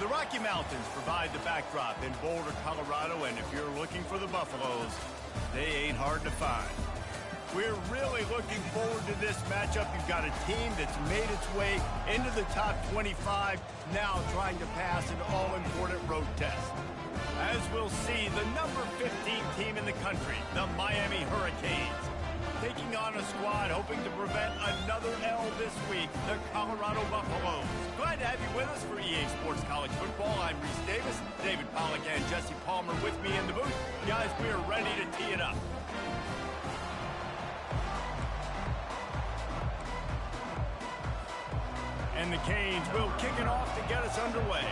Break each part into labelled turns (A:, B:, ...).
A: The Rocky Mountains provide the backdrop in Boulder, Colorado, and if you're looking for the Buffaloes, they ain't hard to find. We're really looking forward to this matchup. You've got a team that's made its way into the top 25, now trying to pass an all-important road test. As we'll see, the number 15 team in the country, the Miami Hurricanes, taking on a squad hoping to prevent another L this week, the Colorado Buffaloes. Glad to have you with us for EA Sports College Football. I'm Reese Davis, David Pollack and Jesse Palmer with me in the booth. Guys, we are ready to tee it up. And the Canes will kick it off to get us underway.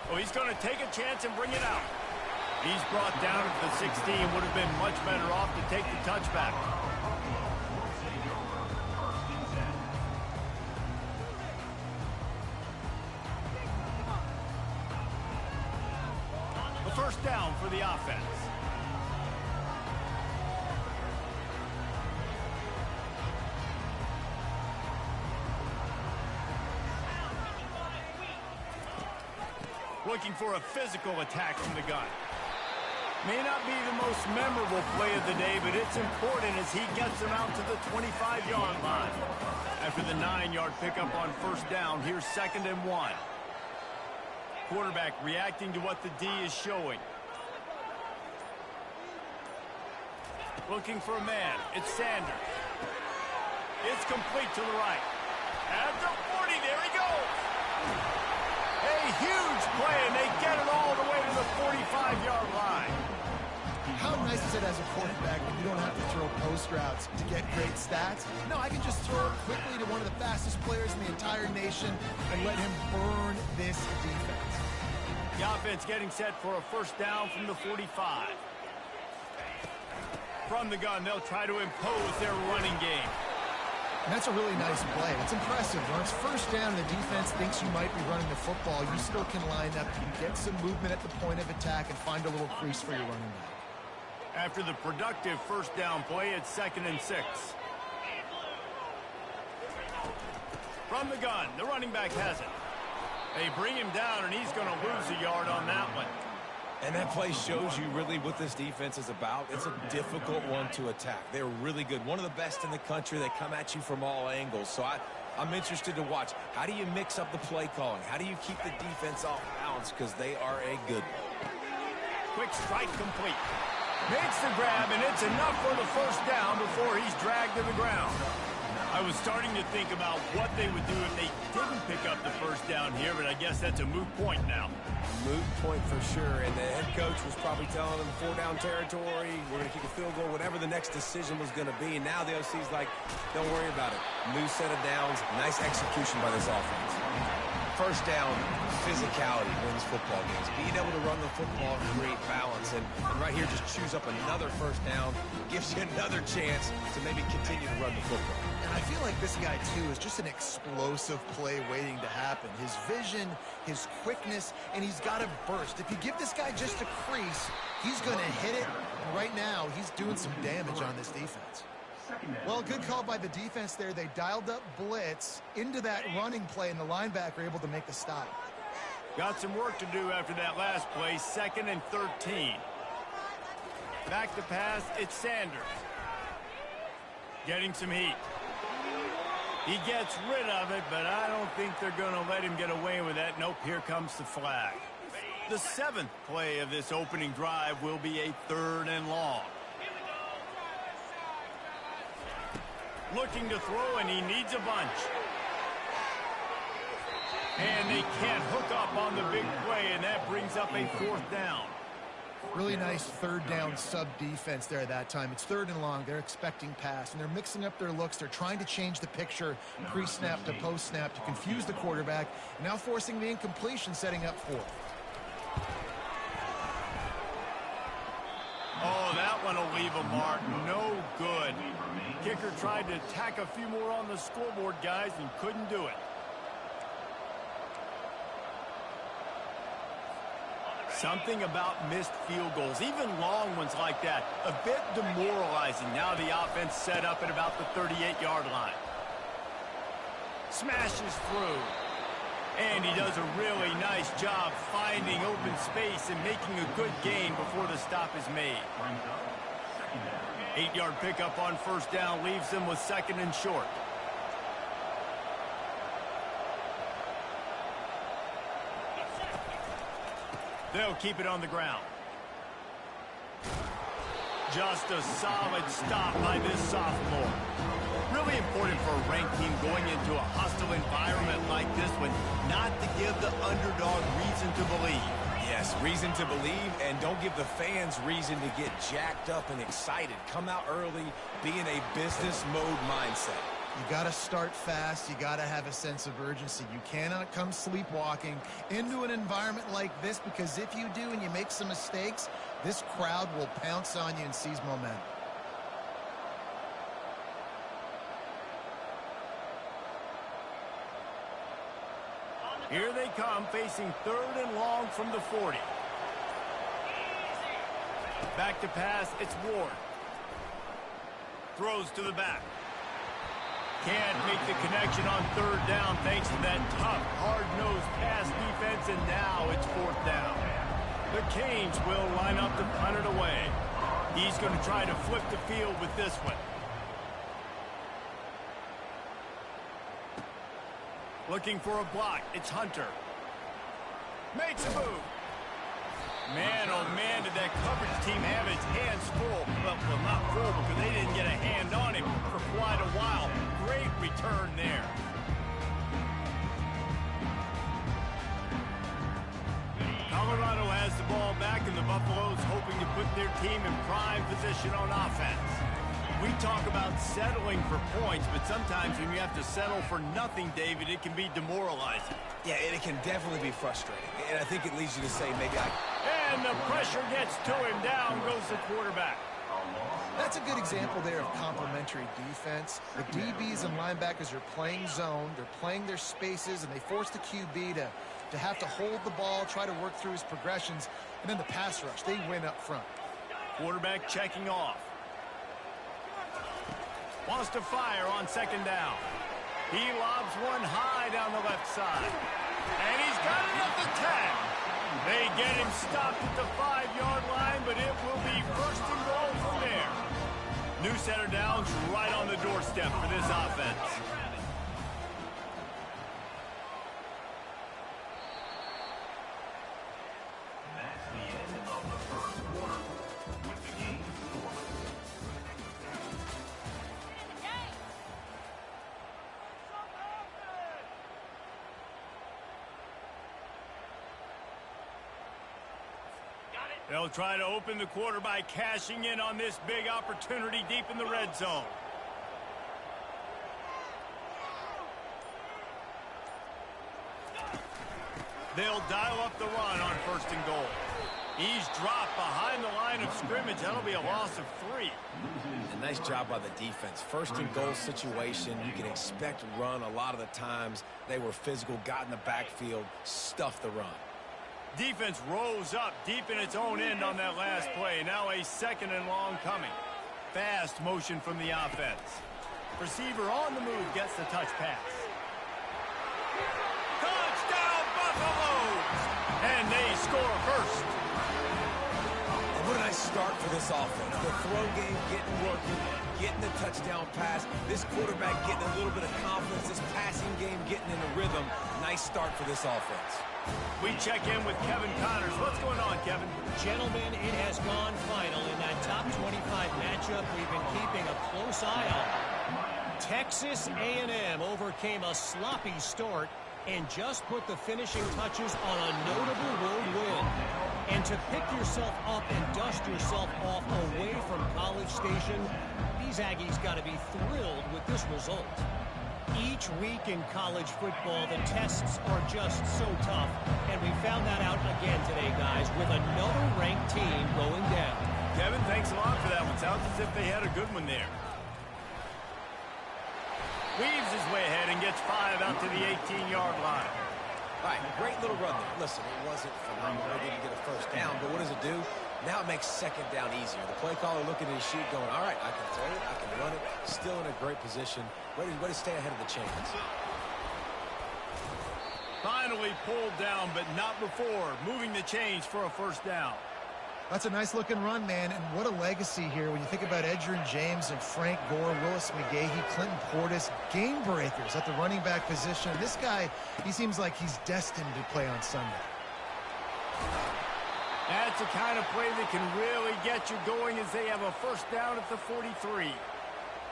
A: Oh, he's going to take a chance and bring it out. He's brought down at the 16. Would have been much better off to take the touchback. The first down for the offense. Looking for a physical attack from the gun. May not be the most memorable play of the day, but it's important as he gets them out to the 25-yard line. After the 9-yard pickup on first down, here's 2nd and 1. Quarterback reacting to what the D is showing. Looking for a man. It's Sanders. It's complete to the right. At the 40, there he goes. A huge play, and they get it all the way to the 45-yard line.
B: How nice is it as a quarterback when you don't have to throw post routes to get great stats? No, I can just throw it quickly to one of the fastest players in the entire nation and let him burn this defense.
A: The offense getting set for a first down from the 45. From the gun, they'll try to impose their running game.
B: And that's a really nice play. It's impressive. When it's first down and the defense thinks you might be running the football, you still can line up, you can get some movement at the point of attack and find a little crease for your running back.
A: After the productive first down play, it's 2nd and 6. From the gun, the running back has it. They bring him down, and he's going to lose a yard on that one.
C: And that play shows you really what this defense is about. It's a difficult one to attack. They're really good. One of the best in the country. They come at you from all angles. So I'm interested to watch. How do you mix up the play calling? How do you keep the defense off balance? Because they are a good one.
A: Quick strike complete. Makes the grab, and it's enough for the first down before he's dragged to the ground. I was starting to think about what they would do if they didn't pick up the first down here, but I guess that's a moot point now.
C: Moot point for sure, and the head coach was probably telling them 4-down territory, we're going to kick a field goal, whatever the next decision was going to be. And now the OC's like, don't worry about it. New set of downs, nice execution by this offense. First down, physicality wins football games. Being able to run the football, create balance, and right here just chews up another first down, gives you another chance to maybe continue to run the football.
B: And I feel like this guy, too, is just an explosive play waiting to happen. His vision, his quickness, and he's got a burst. If you give this guy just a crease, he's going to hit it. And right now, he's doing some damage on this defense. Well, good call by the defense there. They dialed up blitz into that running play, and the linebacker able to make the stop.
A: Got some work to do after that last play. 2nd and 13. Back to pass, it's Sanders. Getting some heat. He gets rid of it, but I don't think they're going to let him get away with that. Nope, here comes the flag. The 7th play of this opening drive will be a 3rd and long. Looking to throw, and he needs a bunch. And they can't hook up on the big play, and that brings up a 4th down.
B: Really nice 3rd down sub-defense there that time. It's 3rd and long. They're expecting pass, and they're mixing up their looks. They're trying to change the picture pre-snap to post-snap to confuse the quarterback, now forcing the incompletion, setting up 4th.
A: Oh, that one will leave a mark. No good. Kicker tried to tack a few more on the scoreboard, guys, and couldn't do it. Something about missed field goals, even long ones like that, a bit demoralizing. Now the offense set up at about the 38-yard line. Smashes through. And he does a really nice job finding open space and making a good gain before the stop is made. 8-yard pickup on first down leaves them with second and short. They'll keep it on the ground. Just a solid stop by this sophomore. Really important for a ranked team going into a hostile environment like this one, not to give the underdog reason to believe.
C: Yes, reason to believe, and don't give the fans reason to get jacked up and excited. Come out early, be in a business mode mindset.
B: You got to start fast. You got to have a sense of urgency. You cannot come sleepwalking into an environment like this, because if you do and you make some mistakes, this crowd will pounce on you and seize momentum.
A: Here they come, facing third and long from the 40. Back to pass, it's Ward. Throws to the back. Can't make the connection on third down thanks to that tough, hard-nosed pass defense, and now it's fourth down. The Canes will line up to punt it away. He's going to try to flip the field with this one. Looking for a block. It's Hunter. Makes a move. Man, oh man, did that coverage team have its hands full. Well, not full because they didn't get a hand on him for quite a while. Great return there. Colorado has the ball back, and the Buffaloes hoping to put their team in prime position on offense. We talk about settling for points, but sometimes when you have to settle for nothing, David, it can be demoralizing.
C: Yeah, it can definitely be frustrating. And I think it leads you to say maybe
A: And the pressure gets to him. Down goes the quarterback.
B: That's a good example there of complementary defense. The DBs and linebackers are playing zone. They're playing their spaces, and they force the QB to have to hold the ball, try to work through his progressions, and then the pass rush. They win up front.
A: Quarterback checking off. Wants to fire on second down. He lobs one high down the left side. And he's got it at the 10. They get him stopped at the 5-yard line, but it will be first and goal from there. New set of downs right on the doorstep for this offense.
D: That's the end of the first quarter with the game score.
A: They'll try to open the quarter by cashing in on this big opportunity deep in the red zone. They'll dial up the run on first and goal. He's dropped behind the line of scrimmage. That'll be a loss of 3.
C: a nice job by the defense. First and goal situation, you can expect run a lot of the times. They were physical, got in the backfield, stuffed the run.
A: Defense rose up deep in its own end on that last play. Now a second and long coming. Fast motion from the offense. Receiver on the move gets the touch pass. Touchdown Buffaloes! And they score first.
C: And what a nice start for this offense. The throw game getting working, getting the touchdown pass. This quarterback getting a little bit of confidence. This passing game getting in a rhythm. Nice start for this offense.
A: We check in with Kevin Connors. What's going on, Kevin?
E: Gentlemen, it has gone final in that top 25 matchup we've been keeping a close eye on. Texas A&M overcame a sloppy start and just put the finishing touches on a notable road win. And to pick yourself up and dust yourself off away from College Station, these Aggies got to be thrilled with this result. Each week in college football, the tests are just so tough, and we found that out again today, guys, with another ranked team going down.
A: Kevin, thanks a lot for that one. Sounds as if they had a good one there. Weaves his way ahead and gets 5 out to the 18-yard line.
C: All right, great little run there. Listen, it wasn't phenomenal. They didn't get a first down, but what does it do? Now it makes second down easier. The play caller looking at his sheet going, all right, I can throw it, I can run it. Still in a great position. Ready to stay ahead of the chains.
A: Finally pulled down, but not before. Moving the chains for a first down.
B: That's a nice-looking run, man, and what a legacy here when you think about Edgerrin James and Frank Gore, Willis McGahee, Clinton Portis, game breakers at the running back position. This guy, he seems like he's destined to play on Sunday.
A: That's the kind of play that can really get you going as they have a first down at the 43.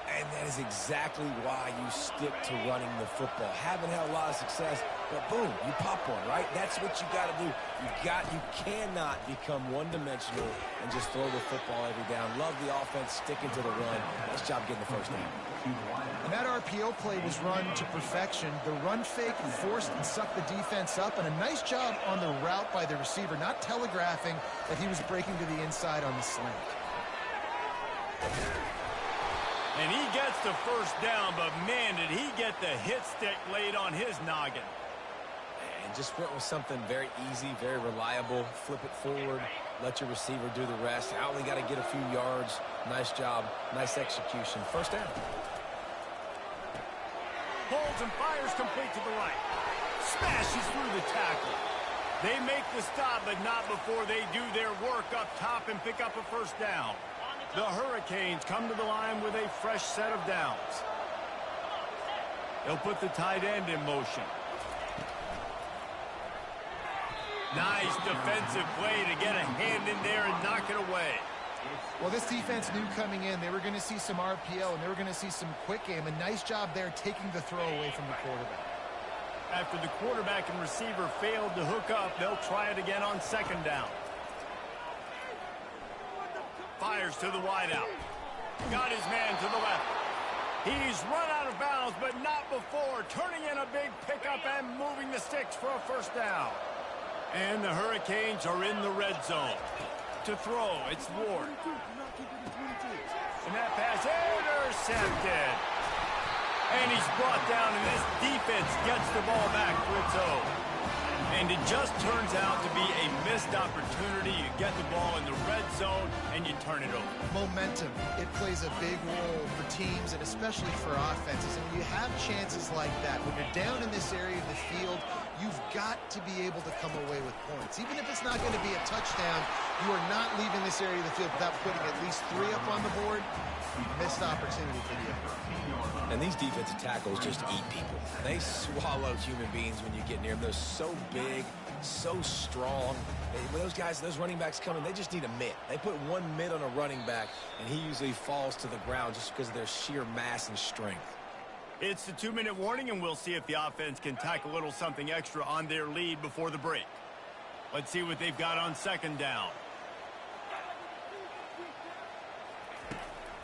C: And that is exactly why you stick to running the football. Haven't had a lot of success, but boom, you pop one, right? That's what you got to do. You cannot become one-dimensional and just throw the football every down. Love the offense, sticking to the run. Nice job getting the first down.
B: And that RPO play was run to perfection. The run fake forced and sucked the defense up, and a nice job on the route by the receiver, not telegraphing that he was breaking to the inside on the slant.
A: And he gets the first down, but man, did he get the hit stick laid on his noggin.
C: And just went with something very easy, very reliable. Flip it forward, let your receiver do the rest. I only got to get a few yards. Nice job, nice execution. First down.
A: Holds and fires complete to the right. Smashes through the tackle. They make the stop, but not before they do their work up top and pick up a first down. The Hurricanes come to the line with a fresh set of downs. They'll put the tight end in motion. Nice defensive play to get a hand in there and knock it away.
B: Well, this defense knew coming in they were going to see some RPO and they were going to see some quick game. A nice job there taking the throw away from the quarterback.
A: After the quarterback and receiver failed to hook up, they'll try it again on second down. Fires to the wideout. Got his man to the left. He's run out of bounds, but not before. Turning in a big pickup and moving the sticks for a first down. And the Hurricanes are in the red zone. To throw, it's Ward. And that pass intercepted. And he's brought down, and this defense gets the ball back for its own. And it just turns out to be a missed opportunity. You get the ball in the red zone, and you turn it over.
B: Momentum, it plays a big role for teams and especially for offenses. And when you have chances like that, when you're down in this area of the field, you've got to be able to come away with points. Even if it's not going to be a touchdown, you are not leaving this area of the field without putting at least 3 up on the board. Missed opportunity for the effort.
C: And these defensive tackles just eat people. They swallow human beings when you get near them. They're so big, so strong. When those guys, those running backs come in, they just need a mitt. They put one mitt on a running back, and he usually falls to the ground just because of their sheer mass and strength.
A: It's the 2-minute warning, and we'll see if the offense can tack a little something extra on their lead before the break. Let's see what they've got on second down.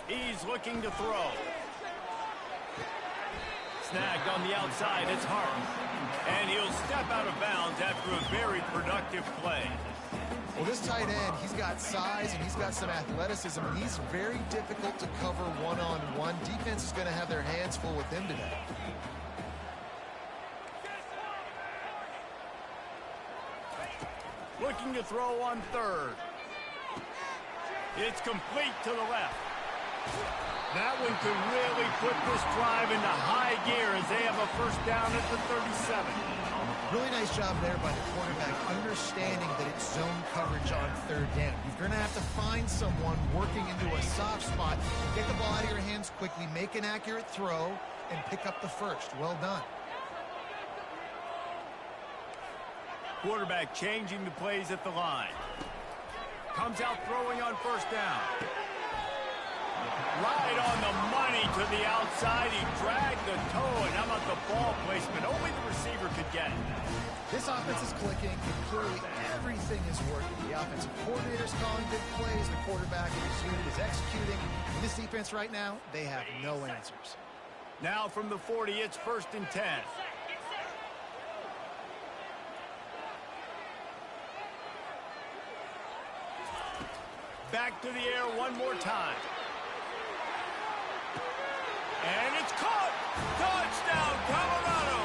A: He's looking to throw. Snagged on the outside, it's Hart. And he'll step out of bounds after a very productive play.
B: Well, this tight end, he's got size and he's got some athleticism, and he's very difficult to cover one-on-one. Defense is going to have their hands full with him today.
A: Looking to throw on third. It's complete to the left. That one could really put this drive into high gear as they have a first down at the 37.
B: Really nice job there by the quarterback, understanding that it's zone coverage on third down. You're going to have to find someone working into a soft spot, get the ball out of your hands quickly, make an accurate throw, and pick up the first. Well done.
A: Quarterback changing the plays at the line. Comes out throwing on first down. Right on the money to the outside. He dragged the toe, and how about the ball placement? Only the receiver could get it.
B: This offense is clicking, and clearly everything is working. The offensive coordinator's calling good plays. The quarterback in his unit is executing. In this defense right now, they have no answers.
A: Now from the 40, it's 1st and 10. Back to the air one more time. And it's caught! Touchdown, Colorado!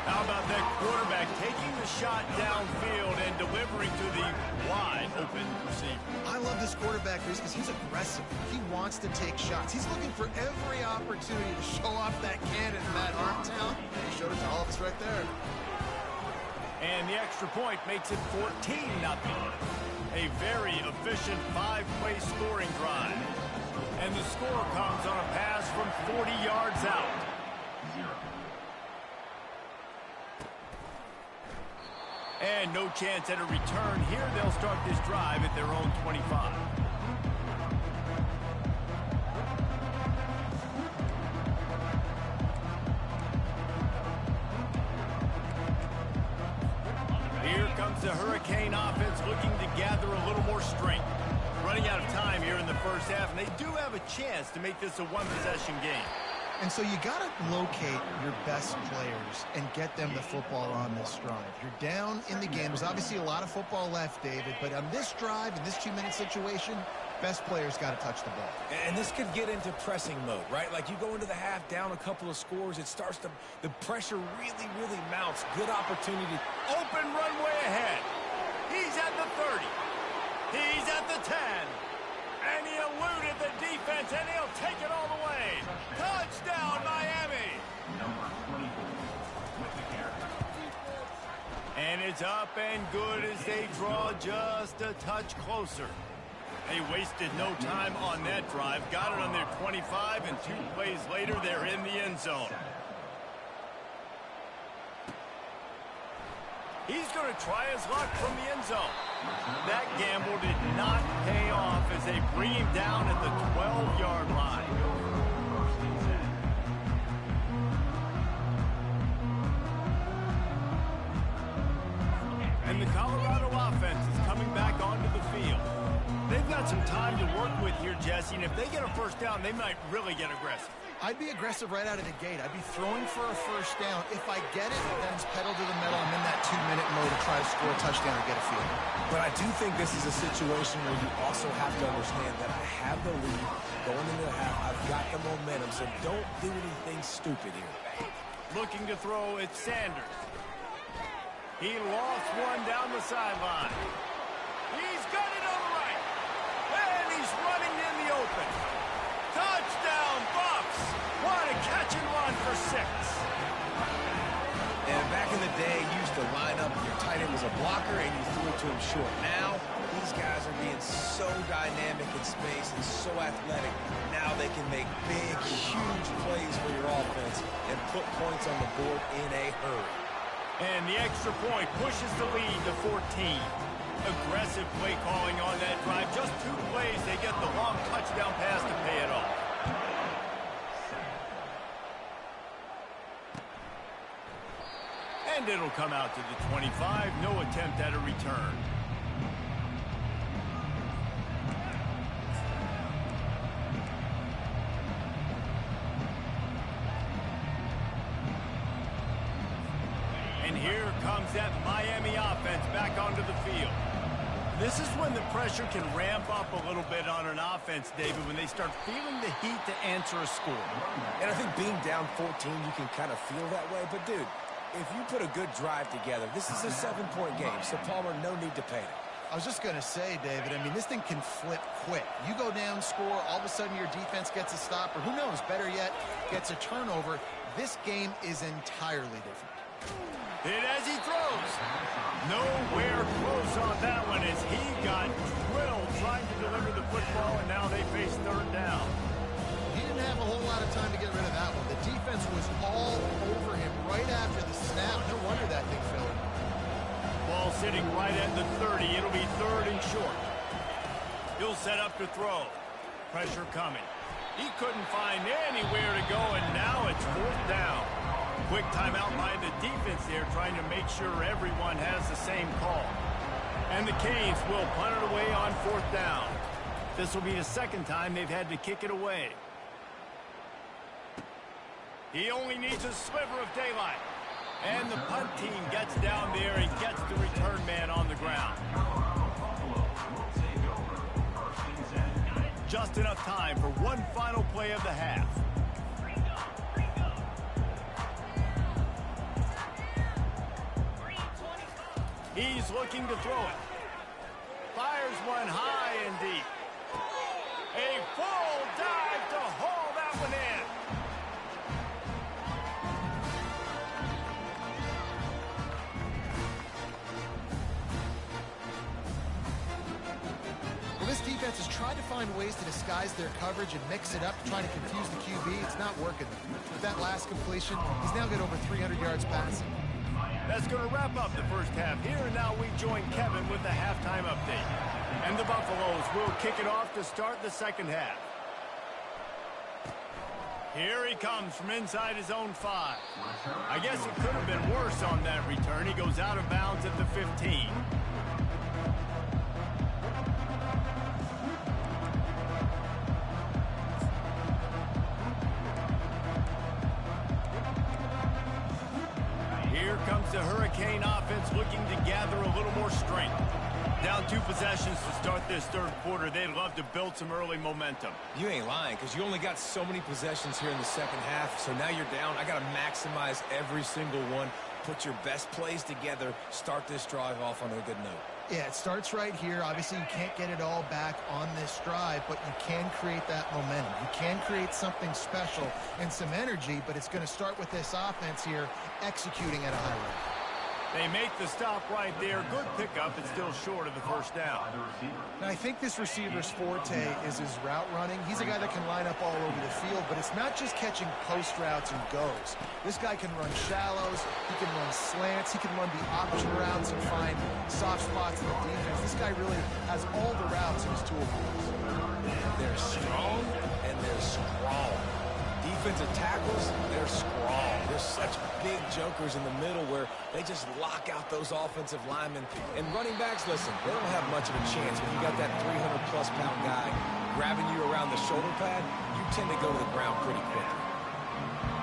A: How about that the shot downfield and delivering to the wide open receiver.
B: I love this quarterback, Chris, because he's aggressive. He wants to take shots. He's looking for every opportunity to show off that cannon and that arm talent. He showed it to all of us right there.
A: And the extra point makes it 14-0. A very efficient 5-play scoring drive. And the score comes on a pass from 40 yards out. And no chance at a return here. They'll start this drive at their own 25. Here comes the Hurricane offense looking to gather a little more strength. Running out of time here in the first half, and they do have a chance to make this a one-possession game.
B: And so you got to locate your best players and get them the football on this drive. You're down in the game. There's obviously a lot of football left, David, but on this drive, in this 2-minute situation, best players got to touch the ball.
C: And this could get into pressing mode, right? Like you go into the half down a couple of scores, it starts to, the pressure really, really mounts. Good opportunity.
A: Open runway ahead. He's at the 30. He's at the 10. And he eluded the defense, and he'll take it all the way. Touchdown, Miami.
D: Number 24 with the carry.
A: And it's up and good as they draw just a touch closer. They wasted no time on that drive. Got it on their 25, and 2 plays later, they're in the end zone. He's going to try his luck from the end zone. That gamble did not pay off as they bring him down at the 12-yard line. And the Colorado offense is coming back onto the field. They've got some time to work with here, Jesse, and if they get a first down, they might really get aggressive.
B: I'd be aggressive right out of the gate. I'd be throwing for a first down. If I get it, then it's pedal to the metal. I'm in that 2-minute mode to try to score a touchdown or get a field.
C: But I do think this is a situation where you also have to understand that I have the lead going into the half. I've got the momentum, so don't do anything stupid here.
A: Looking to throw, it's Sanders. He lost one down the sideline. He's got it on the right. And he's running in the open. Touchdown, Bucks! What a catch and run for 6.
C: And back in the day, you used to line up, your tight end was a blocker, and you threw it to him short. Now, these guys are being so dynamic in space and so athletic. Now they can make big, huge plays for your offense and put points on the board in a hurry.
A: And the extra point pushes the lead to 14. Aggressive play calling on that drive. Just 2 plays, they get the long touchdown pass to pay it off. And it'll come out to the 25. No attempt at a return. And here comes that Miami offense back onto the field. This is when the pressure can ramp up a little bit on an offense, David, when they start feeling the heat to answer a score.
C: And I think being down 14, you can kind of feel that way. But, dude, if you put a good drive together, this is a 7-point game. So, Palmer, no need to panic.
B: I was just going to say, David, I mean, this thing can flip quick. You go down, score, all of a sudden your defense gets a stop, or who knows, better yet, gets a turnover. This game is entirely different.
A: Hit as he throws. Nowhere close on that one as he got drilled trying to deliver the football, and now they face 3rd down.
B: He didn't have a whole lot of time to get rid of that one. The defense was all over him right after the snap. No wonder that thing fell in.
A: Ball sitting right at the 30. It'll be 3rd and short. He'll set up to throw. Pressure coming. He couldn't find anywhere to go, and now it's 4th down. Quick timeout by the defense there, trying to make sure everyone has the same call. And the Canes will punt it away on 4th down. This will be the 2nd time they've had to kick it away. He only needs a sliver of daylight. And the punt team gets down there and gets the return man on the ground. Just enough time for one final play of the half. He's looking to throw it. Fires one high and deep. A full dive to haul that one in.
B: Well, this defense has tried to find ways to disguise their coverage and mix it up, trying to confuse the QB. It's not working. With that last completion, he's now got over 300 yards passing.
A: That's going to wrap up the first half here, and now we join Kevin with the halftime update. And the Buffaloes will kick it off to start the second half. Here he comes from inside his own 5. I guess it could have been worse on that return. He goes out of bounds at the 15. Here comes the Hurricane offense looking to gather a little more strength. Down 2 possessions to start this third quarter. They'd love to build some early momentum.
C: You ain't lying, because you only got so many possessions here in the second half, so now you're down. I got to maximize every single one, put your best plays together, start this drive off on a good note.
B: Yeah, it starts right here. Obviously, you can't get it all back on this drive, but you can create that momentum. You can create something special and some energy, but it's going to start with this offense here executing at a high rate.
A: They make the stop right there. Good pickup. It's still short of the first down.
B: Now, I think this receiver's forte is his route running. He's a guy that can line up all over the field, but it's not just catching post routes and goes. This guy can run shallows. He can run slants. He can run the option routes and find soft spots in the defense. This guy really has all the routes in his toolbox.
C: They're strong and they're strong. Defensive tackles, they're strong. There's such big jokers in the middle where they just lock out those offensive linemen. And running backs, listen, they don't have much of a chance when you got that 300-plus pound guy grabbing you around the shoulder pad. You tend to go to the ground pretty quickly.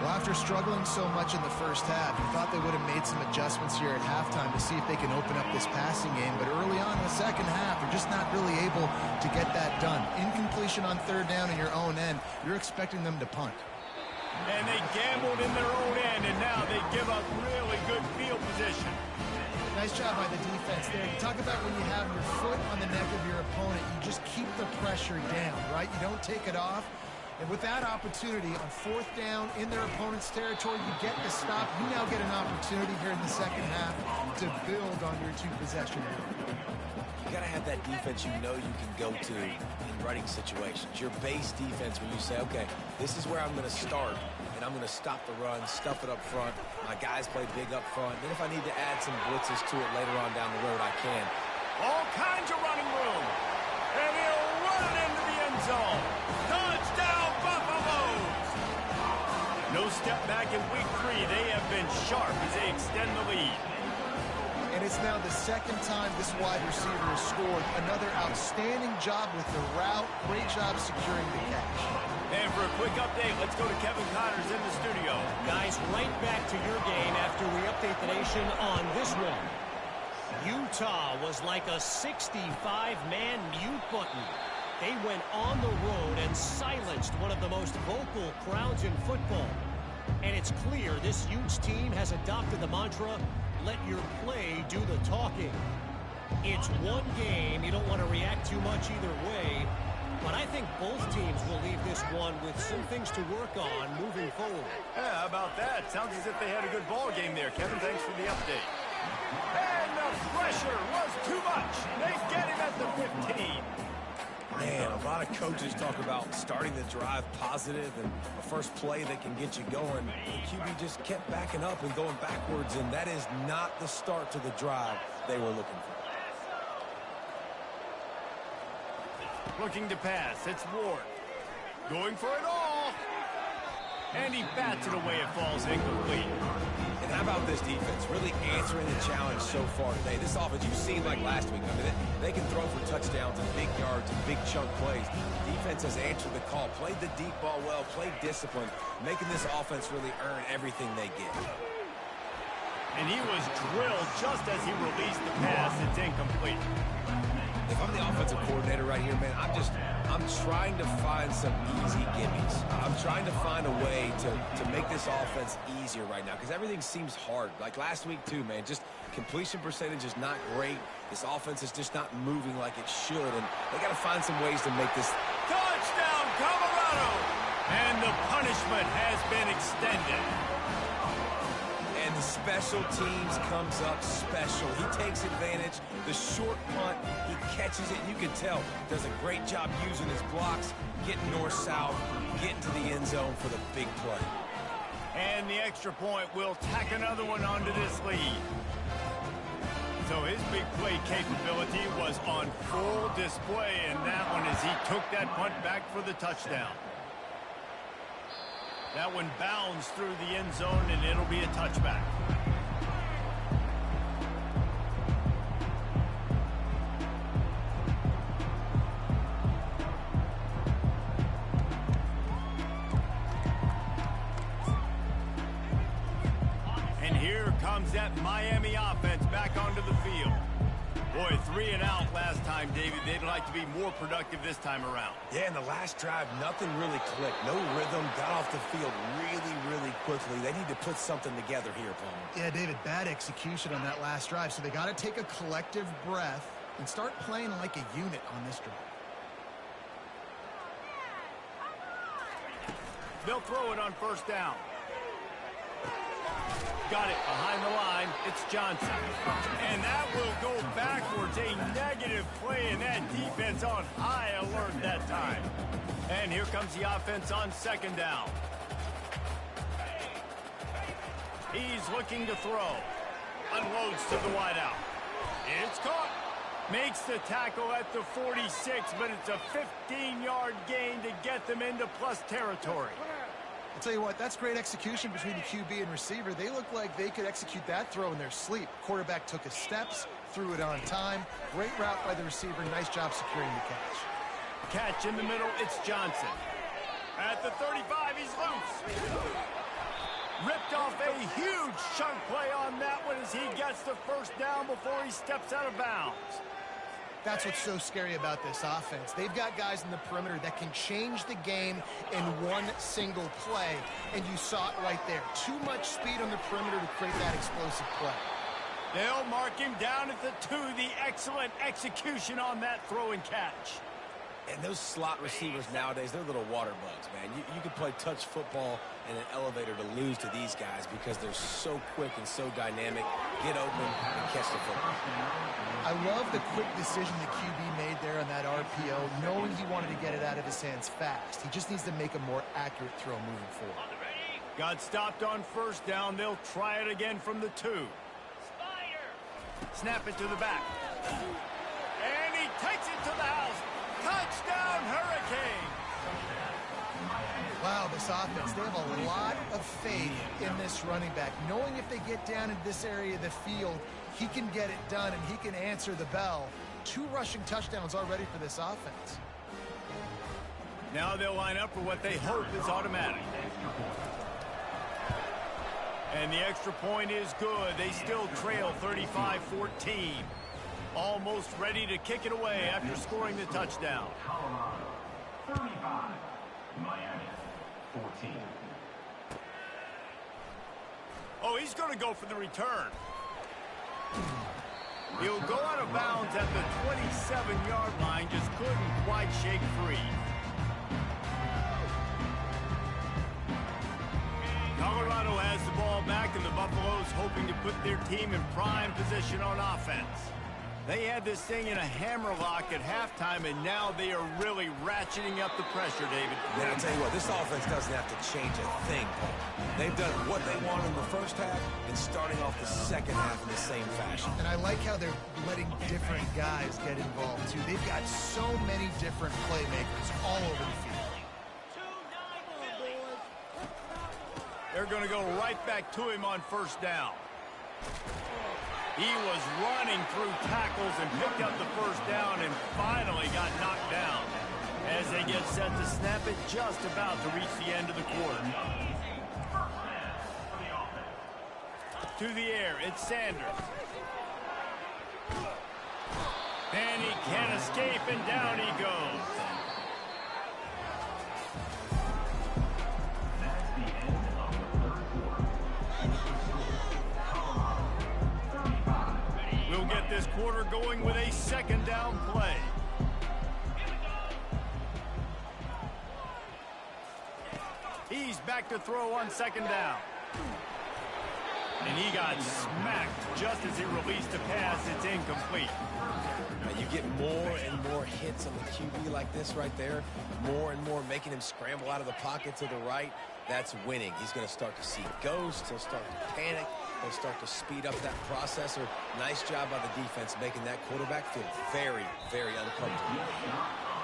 B: Well, after struggling so much in the first half, you thought they would have made some adjustments here at halftime to see if they can open up this passing game. But early on in the second half, they're just not really able to get that done. Incompletion on third down in your own end, you're expecting them to punt.
A: And they gambled in their own end, and now they give up really good field position.
B: Nice job by the defense there. You talk about when you have your foot on the neck of your opponent, you just keep the pressure down, right? You don't take it off. And with that opportunity on fourth down in their opponent's territory, you get the stop. You now get an opportunity here in the second half to build on your 2-possession lead.
C: You got to have that defense you know you can go to in running situations. Your base defense when you say, okay, this is where I'm going to start, and I'm going to stop the run, stuff it up front. My guys play big up front. Then if I need to add some blitzes to it later on down the road, I can.
A: All kinds of running room. And he'll run it into the end zone. Touchdown, Buffaloes! No step back in week 3. They have been sharp as they extend the lead.
B: And it's now the second time this wide receiver has scored. Another outstanding job with the route. Great job securing the catch.
A: And for a quick update, let's go to Kevin Connors in the studio.
E: Guys, right back to your game after we update the nation on this one. Utah was like a 65-man mute button. They went on the road and silenced one of the most vocal crowds in football. And it's clear this huge team has adopted the mantra, let your play do the talking. It's one game. You don't want to react too much either way. But I think both teams will leave this one with some things to work on moving forward.
A: Yeah, how about that? Sounds as if they had a good ball game there. Kevin, thanks for the update. And the pressure was too much. They get him at the 15.
C: Man, a lot of coaches talk about starting the drive positive and a first play that can get you going. The QB just kept backing up and going backwards, and that is not the start to the drive they were looking for.
A: Looking to pass. It's Ward. Going for it all. And he bats it away. It falls incomplete.
C: And how about this defense? Really answering the challenge so far today. This offense, you've seen like last week. I mean, they can throw for touchdowns and big yards and big chunk plays. Defense has answered the call, played the deep ball well, played discipline, making this offense really earn everything they get.
A: And he was drilled just as he released the pass. It's incomplete.
C: If I'm the offensive coordinator right here, man, I'm trying to find some easy gimmies. I'm trying to find a way to make this offense easier right now because everything seems hard. Like last week, too, man, just completion percentage is not great. This offense is just not moving like it should, and they got to find some ways to make this.
A: Touchdown, Colorado! And the punishment has been extended.
C: And the special teams comes up special. He takes advantage. The short punt, he catches it. You can tell does a great job using his blocks, getting north-south, getting to the end zone for the big play.
A: And the extra point will tack another one onto this lead. So his big play capability was on full display in that one as he took that punt back for the touchdown. That one bounds through the end zone, and it'll be a touchback. And here comes that Miami offense back onto the field. Boy, 3 and out last time, David. They'd like to be more productive this time around.
C: Yeah, in the last drive, nothing really clicked. No rhythm, got off the field really quickly. They need to put something together here, Palmer.
B: Yeah, David, bad execution on that last drive, so they got to take a collective breath and start playing like a unit on this drive.
A: They'll throw it on first down. Got it behind the line. It's Johnson. And that will go backwards. A negative play, and that defense on high alert that time. And here comes the offense on second down. He's looking to throw. Unloads to the wideout. It's caught. Makes the tackle at the 46, but it's a 15-yard gain to get them into plus territory.
B: I'll tell you what, that's great execution between the QB and receiver. They look like they could execute that throw in their sleep. Quarterback took his steps, threw it on time. Great route by the receiver. Nice job securing the catch.
A: Catch in the middle, it's Johnson. At the 35, he's loose. Ripped off a huge chunk play on that one as he gets the first down before he steps out of bounds.
B: That's what's so scary about this offense. They've got guys in the perimeter that can change the game in one single play, and you saw it right there. Too much speed on the perimeter to create that explosive play.
A: They'll mark him down at the 2. The excellent execution on that throw and catch.
C: And those slot receivers nowadays, they're little water bugs, man. You can play touch football in an elevator to lose to these guys because they're so quick and so dynamic. Get open and catch the football.
B: I love the quick decision the QB made there on that RPO, knowing he wanted to get it out of his hands fast. He just needs to make a more accurate throw moving forward.
A: Got stopped on first down. They'll try it again from the 2. Snap it to the back. And he takes it to the house. Touchdown, Hurricane!
B: Wow, this offense, they have a lot of faith in this running back, knowing if they get down in this area of the field, he can get it done and he can answer the bell. 2 rushing touchdowns already for this offense.
A: Now they'll line up for what they hope is automatic. And the extra point is good. They still trail 35-14. Almost ready to kick it away after scoring the touchdown.
D: Colorado 35, Miami 14.
A: Oh, he's going to go for the return. He'll go out of bounds at the 27-yard line. Just couldn't quite shake free. Colorado has the ball back, and the Buffaloes hoping to put their team in prime position on offense. They had this thing in a hammerlock at halftime, and now they are really ratcheting up the pressure, David.
C: Man, I'll tell you what, this offense doesn't have to change a thing, Paul. They've done what they want in the first half and starting off the second half in the same fashion.
B: And I like how they're letting different guys get involved, too. They've got so many different playmakers all over the field.
A: They're going to go right back to him on first down. He was running through tackles and picked up the first down and finally got knocked down. As they get set to snap it, just about to reach the end of the quarter. To the air, it's Sanders. And he can't escape, and down he goes.
D: That's the end of the third quarter. 35.
A: We'll get this quarter going with a second down play. He's back to throw on second down. And he got smacked just as he released a pass. It's incomplete.
C: Now you get more and more hits on the QB like this right there. More and more making him scramble out of the pocket to the right. That's winning. He's going to start to see ghosts. He'll start to panic. He'll start to speed up that processor. Nice job by the defense making that quarterback feel very, very uncomfortable.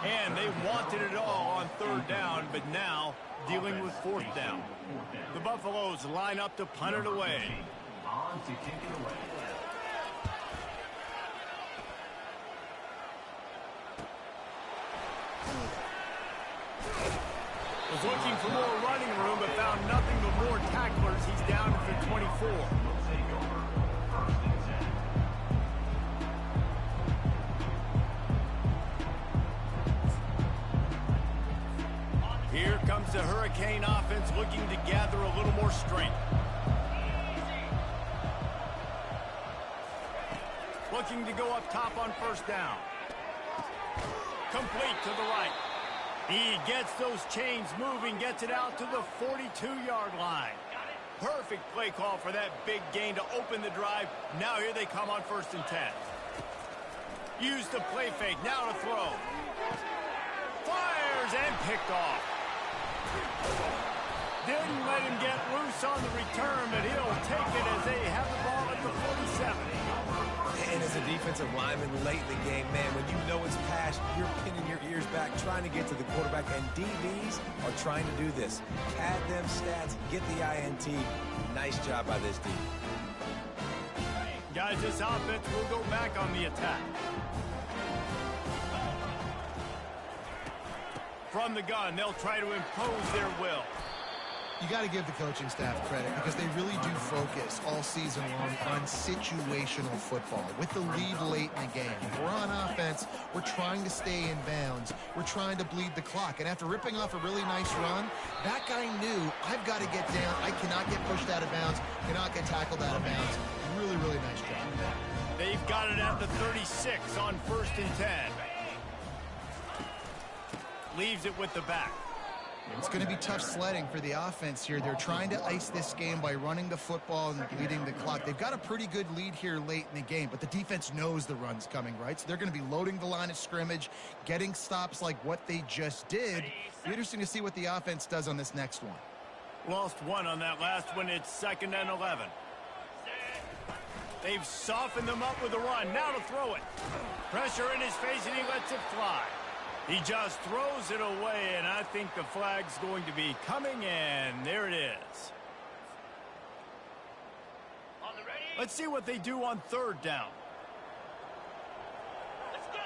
A: And they wanted it all on third down, but now dealing with fourth down. The Buffaloes line up to punt it away.
D: On to kick it away.
A: Was looking for more running room, but found nothing but more tacklers. He's down at the 24.
D: We'll take over. First and 10.
A: Here comes the Hurricane offense looking to gather a little more strength. Looking to go up top on first down. Complete to the right. He gets those chains moving, gets it out to the 42-yard line. Perfect play call for that big gain to open the drive. Now here they come on first and 10. Use the play fake, now to throw. Fires and picked off. Didn't let him get loose on the return, but he'll take it as they have the ball at the 47.
C: And as a defensive lineman late in the game, man, when you know it's past, you're pinning your ears back, trying to get to the quarterback, and DBs are trying to do this. Pad them stats, get the INT. Nice job by this D.
A: Guys, this offense will go back on the attack. From the gun, they'll try to impose their will.
B: You got to give the coaching staff credit because they really do focus all season long on situational football. With the lead late in the game, if we're on offense, we're trying to stay in bounds. We're trying to bleed the clock. And after ripping off a really nice run, that guy knew, I've got to get down. I cannot get pushed out of bounds, cannot get tackled out of bounds. Really, really nice job.
A: They've got it at the 36 on first and 10. Leaves it with the back.
B: It's going to be tough sledding for the offense here. They're trying to ice this game by running the football and bleeding the clock. They've got a pretty good lead here late in the game, but the defense knows the run's coming, right? So they're going to be loading the line of scrimmage, getting stops like what they just did. Be interesting to see what the offense does on this next one.
A: Lost one on that last one. It's second and 11. They've softened them up with a run. Now to throw it. Pressure in his face, and he lets it fly. He just throws it away, and I think the flag's going to be coming, and there it is. Let's see what they do on third down.
E: Let's go.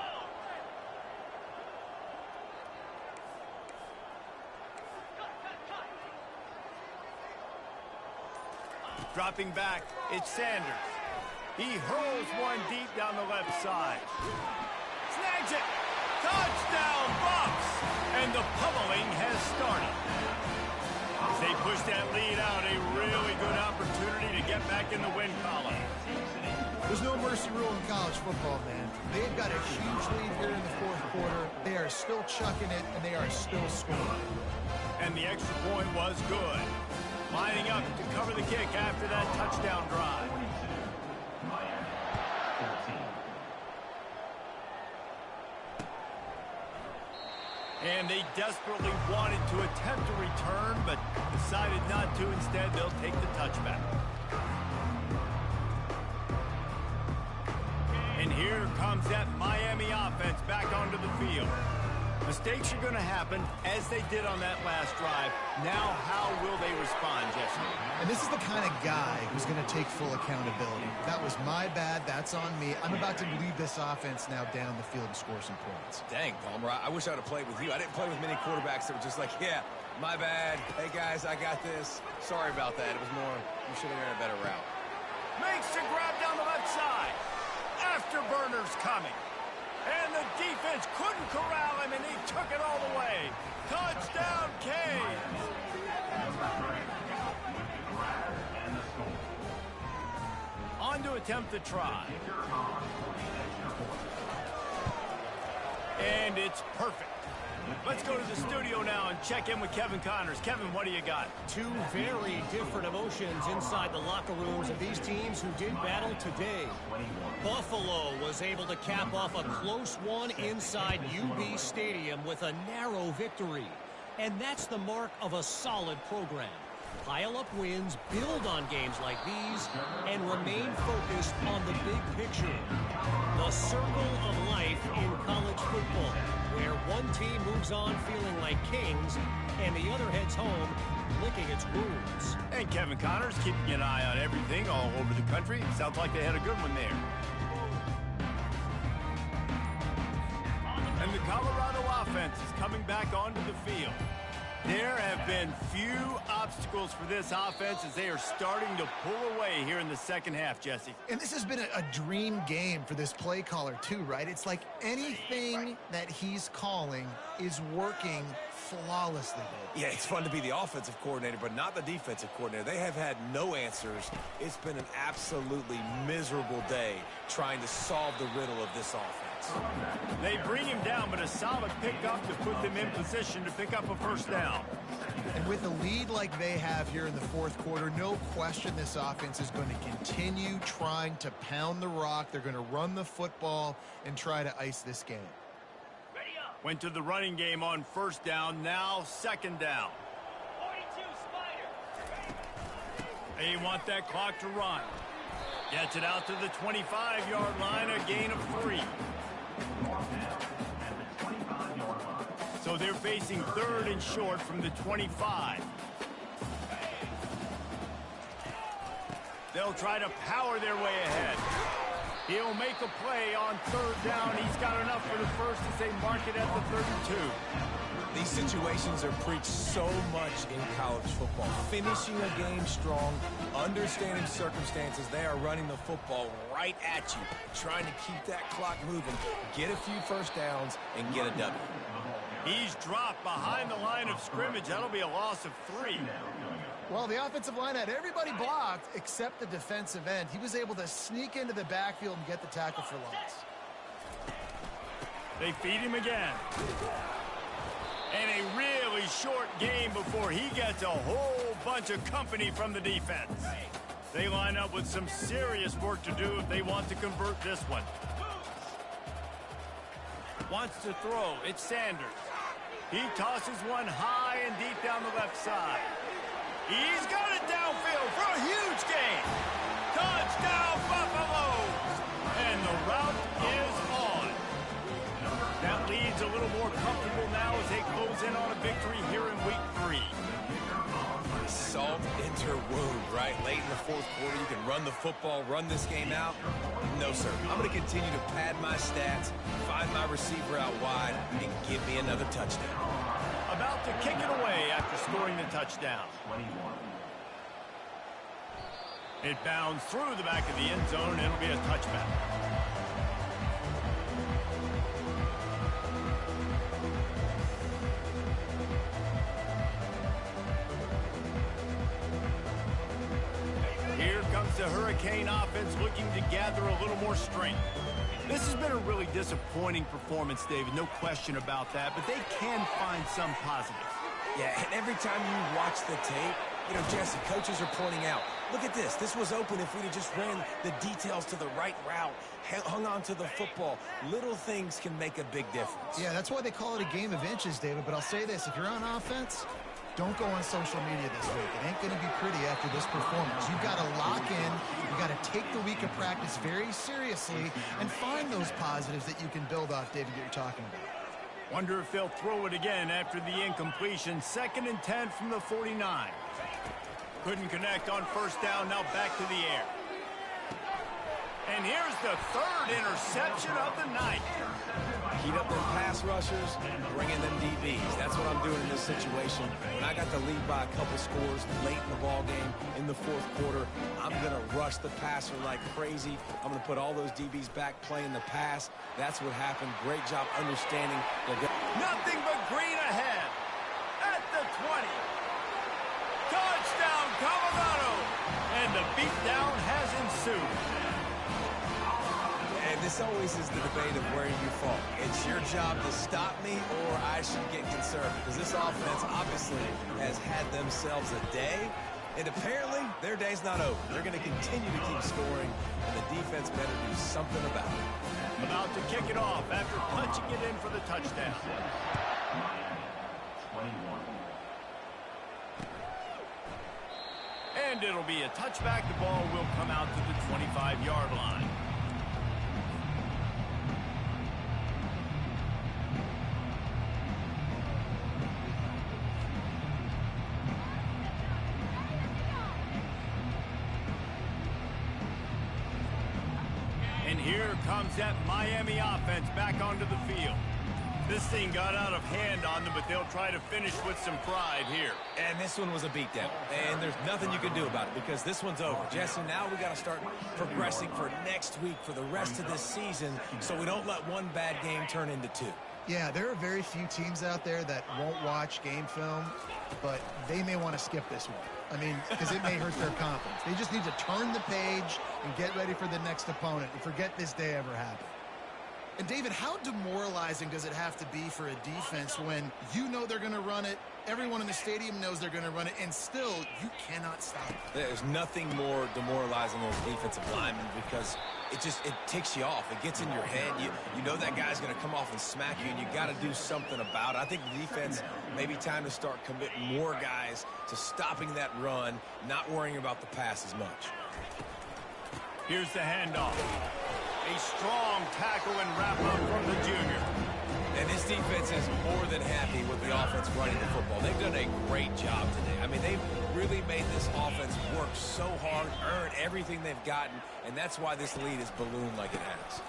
A: Dropping back, it's Sanders. He hurls one deep down the left side. Snags it. Touchdown, Bucks! And the pummeling has started. As they push that lead out, a really good opportunity to get back in the win column.
B: There's no mercy rule in college football, man. They've got a huge lead here in the fourth quarter. They are still chucking it, and they are still scoring.
A: And the extra point was good. Lining up to cover the kick after that touchdown drive. And they desperately wanted to attempt a return, but decided not to. Instead, they'll take the touchback. And here comes that Miami offense back onto the field. Mistakes are going to happen, as they did on that last drive. Now, how will they respond, Jesse?
B: And this is the kind of guy who's going to take full accountability. That was my bad. That's on me. I'm about to lead this offense now down the field and score some points.
C: Dang, Palmer, I wish I would have played with you. I didn't play with many quarterbacks that were just like, yeah, my bad. Hey, guys, I got this. Sorry about that. It was more, you should have ran a better route.
A: Makes the grab down the left side. Afterburners coming. And the defense couldn't corral him, and he took it all the way. Touchdown, Canes! On to attempt the try. And it's perfect. Let's go to the studio now and check in with Kevin Connors. Kevin, what do you got?
E: Two very different emotions inside the locker rooms of these teams who did battle today. Buffalo was able to cap off a close one inside UB Stadium with a narrow victory. And that's the mark of a solid program. Pile up wins, build on games like these, and remain focused on the big picture. The circle of life in college football, where one team moves on feeling like kings, and the other heads home licking its wounds.
A: And Kevin Connors keeping an eye on everything all over the country. Sounds like they had a good one there. And the Colorado offense is coming back onto the field. There have been few obstacles for this offense as they are starting to pull away here in the second half, Jesse.
B: And this has been a dream game for this play caller too, right? It's like anything that he's calling is working flawlessly.
C: Yeah, it's fun to be the offensive coordinator, but not the defensive coordinator. They have had no answers. It's been an absolutely miserable day trying to solve the riddle of this offense.
A: They bring him down, but a solid pickup to put them in position to pick up a first down.
B: And with a lead like they have here in the fourth quarter, no question this offense is going to continue trying to pound the rock. They're going to run the football and try to ice this game.
A: Went to the running game on first down, now second down.
E: 42 Spider.
A: They want that clock to run. Gets it out to the 25-yard line, a gain of 3. So they're facing third and short from the 25. They'll try to power their way ahead. He'll make a play on third down. He's got enough for the first as they mark it at the 32.
C: These situations are preached so much in college football. Finishing a game strong, understanding circumstances. They are running the football right at you, trying to keep that clock moving, get a few first downs, and get a W.
A: He's dropped behind the line of scrimmage. That'll be a loss of 3.
B: Well, the offensive line had everybody blocked except the defensive end. He was able to sneak into the backfield and get the tackle for loss.
A: They feed him again. And a really short game before he gets a whole bunch of company from the defense. They line up with some serious work to do if they want to convert this one. Wants to throw. It's Sanders. He tosses one high and deep down the left side. He's got it downfield for a huge gain. Touchdown, Buffaloes! And the route is on. That lead's a little more comfortable now as they close in on a victory here in week 3.
C: Salt into wound, right? Late in the fourth quarter, you can run the football, run this game out. No, sir. I'm going to continue to pad my stats, find my receiver out wide, and give me another touchdown.
A: About to kick it away after scoring the touchdown. It bounds through the back of the end zone, and it'll be a touchback. Here comes the Hurricane offense looking to gather a little more strength. This has been a really disappointing performance, David, no question about that, but they can find some positives.
C: Yeah, and every time you watch the tape, you know, Jesse, coaches are pointing out, look at this. This was open if we'd have just ran the details to the right route, hung on to the football. Little things can make a big difference.
B: Yeah, that's why they call it a game of inches, David. But I'll say this, if you're on offense, don't go on social media this week. It ain't going to be pretty after this performance. You've got to lock in. You've got to take the week of practice very seriously and find those positives that you can build off, David, that you're talking about.
A: Wonder if they'll throw it again after the incompletion. 2nd and 10 from the 49. Couldn't connect on first down. Now back to the air. And here's the third interception of the night.
C: Heat up them pass rushers, bring in them DBs. That's what I'm doing in this situation. When I got the lead by a couple scores late in the ball game in the fourth quarter, I'm going to rush the passer like crazy. I'm going to put all those DBs back playing the pass. That's what happened. Great job understanding.
A: Nothing but green ahead. At the 20. Touchdown, Colorado. And the beatdown has ensued.
C: And this always is the debate of where you fall. It's your job to stop me, or I should get conservative. Because this offense obviously has had themselves a day, and apparently their day's not over. They're going to continue to keep scoring, and the defense better do something about it.
A: About to kick it off after punching it in for the touchdown. And it'll be a touchback. The ball will come out to the 25-yard line. And here comes that Miami offense back onto the field. This thing got out of hand on them, but they'll try to finish with some pride here.
C: And this one was a beatdown. And there's nothing you can do about it because this one's over. Jesse, now we got to start progressing for next week, for the rest of this season, so we don't let one bad game turn into two.
B: Yeah, there are very few teams out there that won't watch game film, but they may want to skip this one. I mean, because it may hurt their confidence. They just need to turn the page and get ready for the next opponent and forget this day ever happened. And, David, how demoralizing does it have to be for a defense when you know they're going to run it, everyone in the stadium knows they're going to run it, and still you cannot stop it?
C: There's nothing more demoralizing than a defensive lineman because it ticks you off. It gets in your head. You know that guy's going to come off and smack you, and you got to do something about it. I think the defense maybe time to start committing more guys to stopping that run, not worrying about the pass as much.
A: Here's the handoff. A strong tackle and wrap-up from the junior.
C: And this defense is more than happy with the offense running the football. They've done a great job today. I mean, they've really made this offense work so hard, earn everything they've gotten, and that's why this lead is ballooned like it has.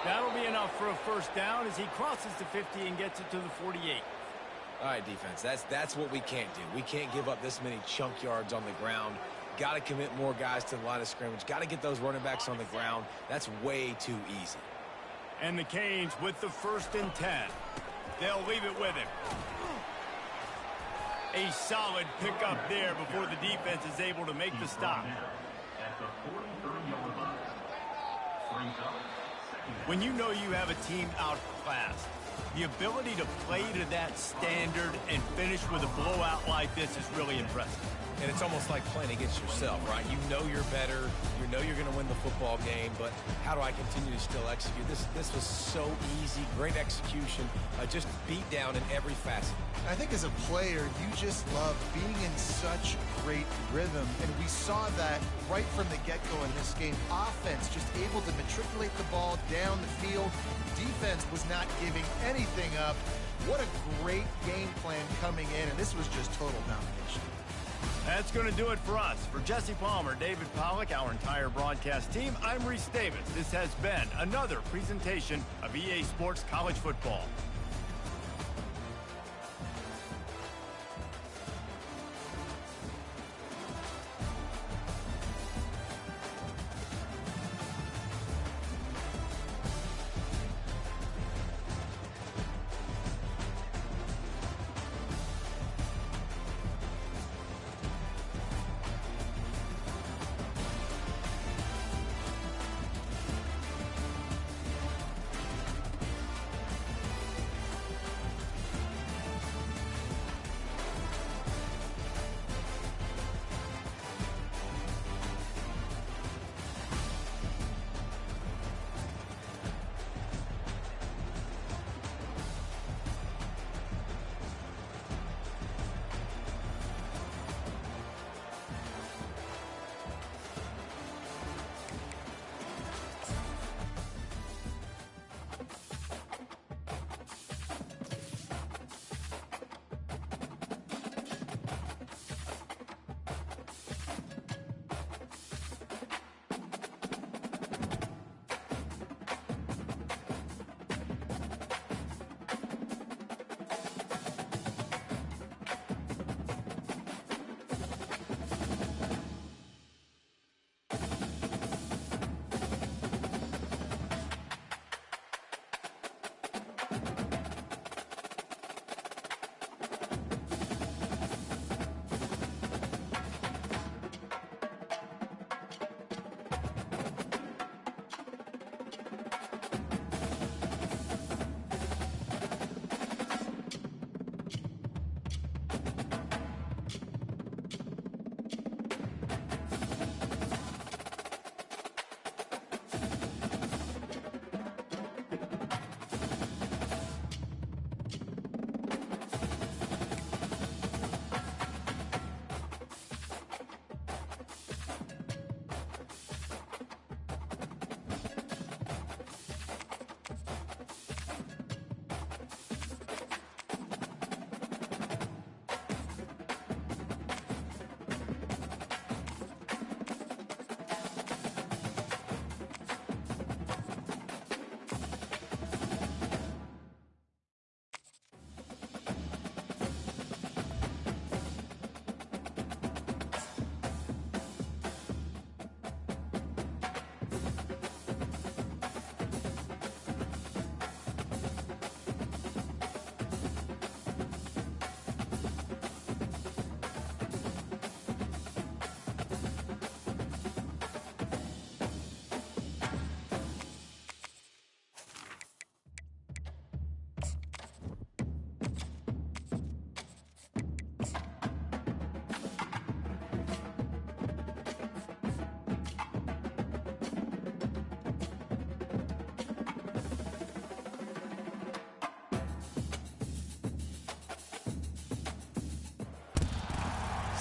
A: That'll be enough for a first down as he crosses the 50 and gets it to the 48.
C: All right, defense, that's what we can't do. We can't give up this many chunk yards on the ground. Got to commit more guys to the line of scrimmage. Got to get those running backs on the ground. That's way too easy.
A: And the Canes with the 1st and 10. They'll leave it with him. A solid pickup there before the defense is able to make the stop. When you know you have a team outclassed, the ability to play to that standard and finish with a blowout like this is really impressive.
C: And it's almost like playing against yourself, right? You know you're better. You know you're going to win the football game, but how do I continue to still execute? This was so easy. Great execution. Just beat down in every facet.
B: I think as a player, you just love being in such great rhythm, and we saw that right from the get-go in this game. Offense just able to matriculate the ball down the field. Defense was not giving anything up. What a great game plan coming in, and this was just total domination.
A: That's going to do it for us. For Jesse Palmer, David Pollack, our entire broadcast team, I'm Reese Davis. This has been another presentation of EA Sports College Football.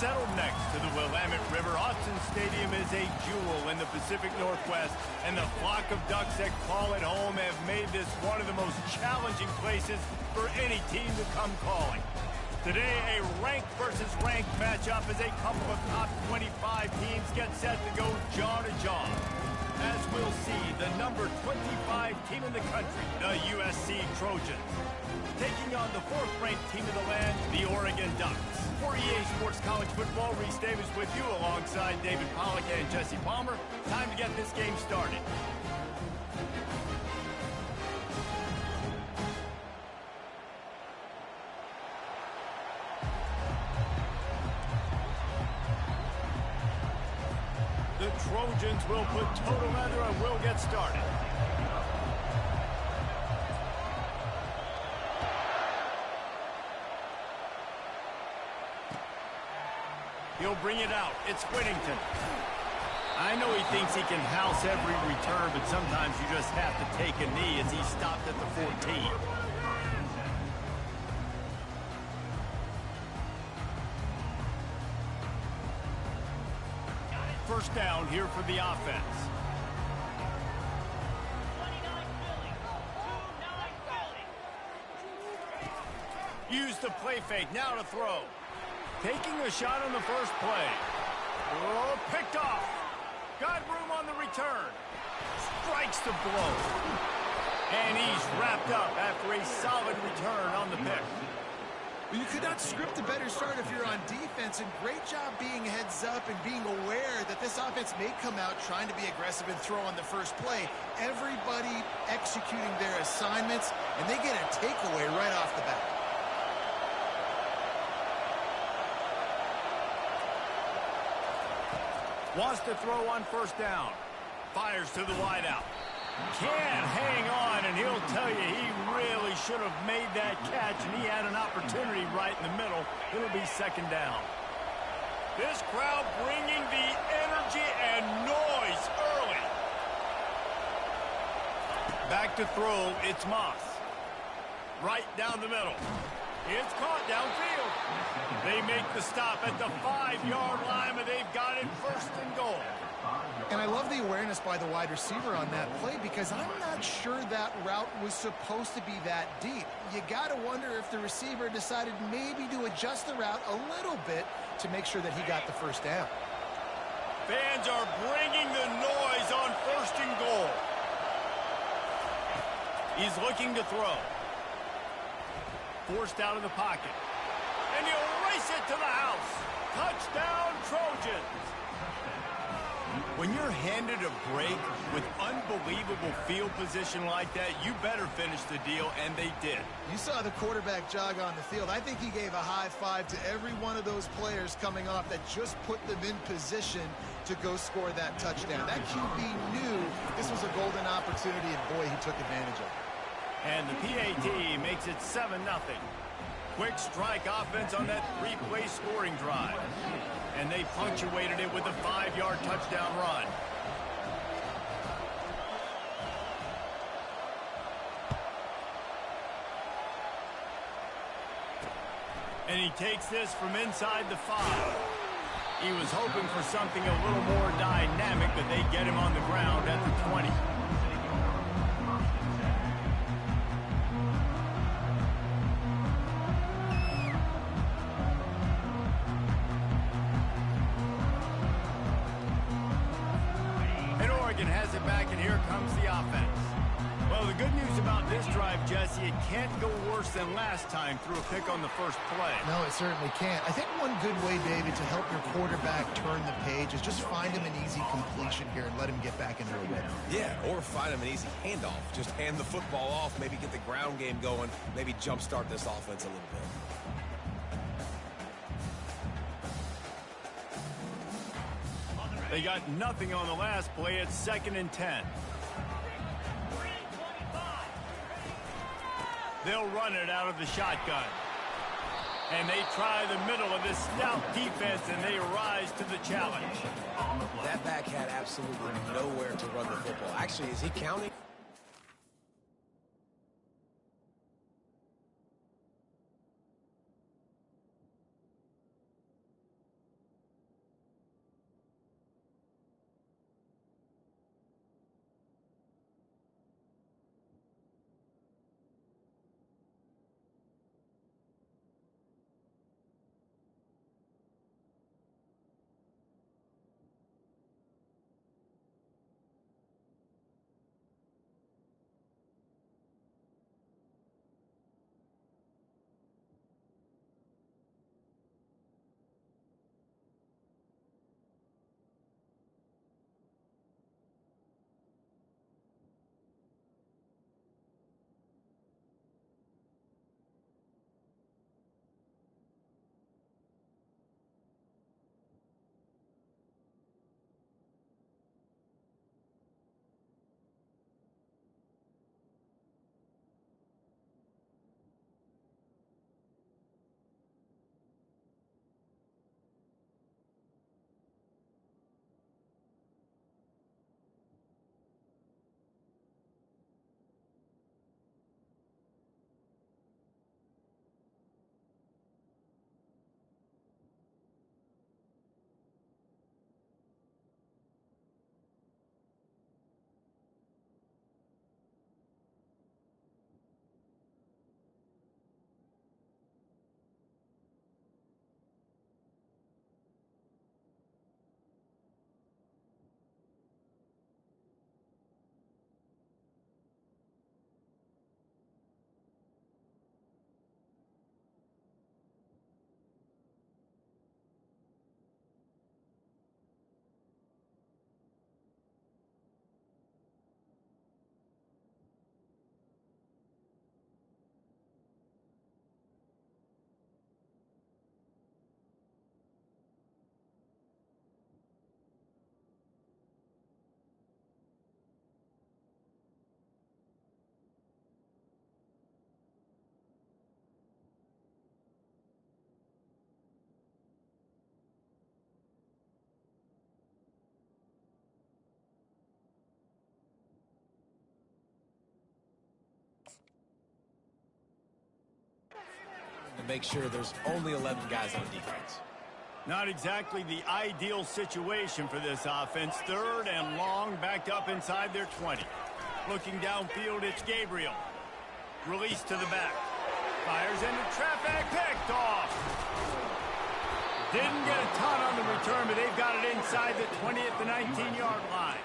A: Settled next to the Willamette River, Autzen Stadium is a jewel in the Pacific Northwest, and the flock of Ducks that call it home have made this one of the most challenging places for any team to come calling. Today, a ranked versus ranked matchup as a couple of top 25 teams get set to go jaw to jaw. As we'll see, the number 25 team in the country, the USC Trojans, taking on the fourth-ranked team in the land, the Oregon Ducks. For EA Sports College Football, Reese Davis with you alongside David Pollack and Jesse Palmer. Time to get this game started. The Trojans will put total leather and will get started. He'll bring it out. It's Whittington. I know he thinks he can house every return, but sometimes you just have to take a knee as he stopped at the 14. First down here for the offense. Use the play fake. Now to throw. Taking a shot on the first play. Oh, picked off. Got room on the return. Strikes the blow. And he's wrapped up after a solid return on the pick.
B: You could not script a better start if you're on defense, and great job being heads up and being aware that this offense may come out trying to be aggressive and throw on the first play. Everybody executing their assignments, and they get a takeaway right off the bat.
A: Wants to throw on first down. Fires to the wideout. Can't hang on, and he'll tell you he really should have made that catch, and he had an opportunity right in the middle. It'll be second down. This crowd bringing the energy and noise early. Back to throw, it's Moss. Right down the middle. It's caught downfield. They make the stop at the 5-yard line, and they've got it first and goal.
B: And I love the awareness by the wide receiver on that play, because I'm not sure that route was supposed to be that deep. You got to wonder if the receiver decided maybe to adjust the route a little bit to make sure that he got the first down.
A: Fans are bringing the noise on first and goal. He's looking to throw. Forced out of the pocket. And he'll race it to the house. Touchdown, Trojans. When you're handed a break with unbelievable field position like that, you better finish the deal, and they did.
B: You saw the quarterback jog on the field. I think he gave a high five to every one of those players coming off that just put them in position to go score that touchdown. That QB knew this was a golden opportunity, and boy, he took advantage of it.
A: And the PAT makes it 7-0. Quick strike offense on that 3-play scoring drive. And they punctuated it with a 5-yard touchdown run. And he takes this from inside the 5. He was hoping for something a little more dynamic, but they get him on the ground at the 20. Has it back, and here comes the offense. Well, the good news about this drive, Jesse, it can't go worse than last time through a pick on the first play.
B: No, it certainly can't. I think one good way, David, to help your quarterback turn the page is just find him an easy completion here and let him get back into a rhythm.
C: Yeah, or find him an easy handoff. Just hand the football off, maybe get the ground game going, maybe jumpstart this offense a little bit.
A: They got nothing on the last play. It's 2nd and 10. They'll run it out of the shotgun. And they try the middle of this stout defense, and they rise to the challenge.
C: That back had absolutely nowhere to run the football. Actually, is he counting? make sure there's only 11 guys on defense.
A: Not exactly the ideal situation for this offense. 3rd and long, backed up inside their 20. Looking downfield, it's Gabriel. Release to the back. Fires into traffic, picked off. Didn't get a ton on the return, but they've got it inside the 20 at the 19-yard line.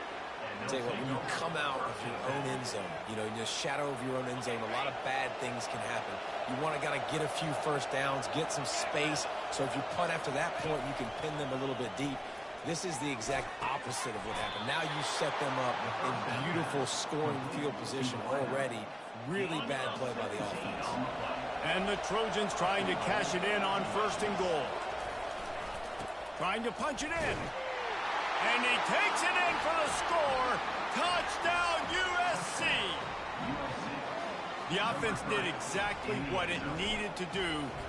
C: I'll tell you what, when you come out of your own end zone, you know, in the shadow of your own end zone, a lot of bad things can happen. You want to get a few first downs, get some space, so if you punt after that point, you can pin them a little bit deep. This is the exact opposite of what happened. Now you set them up in beautiful scoring field position already. Really bad play by the offense.
A: And the Trojans trying to cash it in on 1st and goal. Trying to punch it in. And he takes it in for the score. Touchdown, USC. The offense did exactly what it needed to do,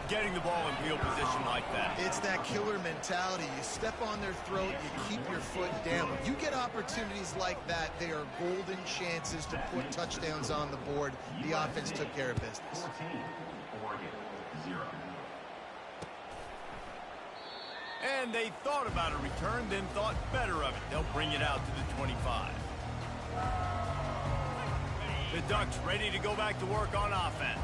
A: getting the ball in field position like that.
B: It's that killer mentality. You step on their throat, you keep your foot down. When you get opportunities like that, they are golden chances to put touchdowns on the board. The offense took care of business.
D: 14, Oregon, 0.
A: And they thought about a return, then thought better of it. They'll bring it out to the 25. The Ducks ready to go back to work on offense.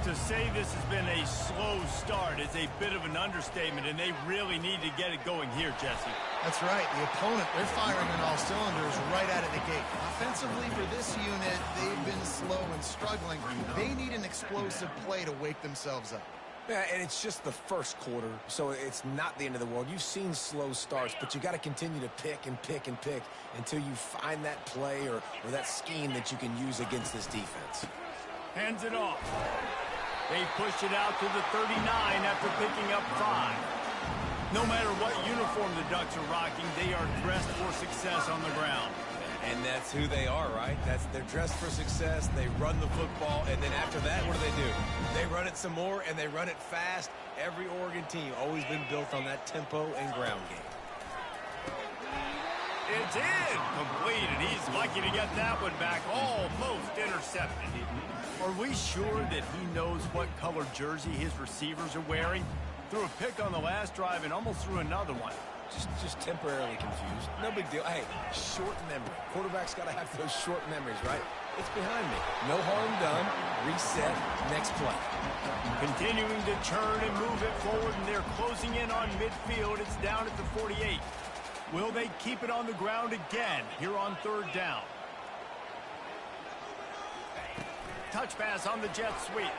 A: To say this has been a slow start is a bit of an understatement, and they really need to get it going here, Jesse.
B: That's right. The opponent, they're firing on all cylinders right out of the gate. Offensively for this unit, they've been slow and struggling. They need an explosive play to wake themselves up.
C: Yeah, and it's just the first quarter, so it's not the end of the world. You've seen slow starts, but you got to continue to pick and pick and pick until you find that play or that scheme that you can use against this defense.
A: Hands it off. They push it out to the 39 after picking up 5. No matter what uniform the Ducks are rocking, they are dressed for success on the ground.
C: And that's who they are, right? They're dressed for success. They run the football, and then after that, what do? They run it some more, and they run it fast. Every Oregon team always been built on that tempo and ground game.
A: It's incomplete, and he's lucky to get that one back. Almost intercepted. Are we sure that he knows what color jersey his receivers are wearing? Threw a pick on the last drive and almost threw another one.
C: Just temporarily confused. No big deal. Hey, short memory. Quarterback's got to have those short memories, right? It's behind me. No harm done. Reset. Next play.
A: Continuing to churn and move it forward, and they're closing in on midfield. It's down at the 48. Will they keep it on the ground again here on 3rd down? Touch pass on the jet sweep.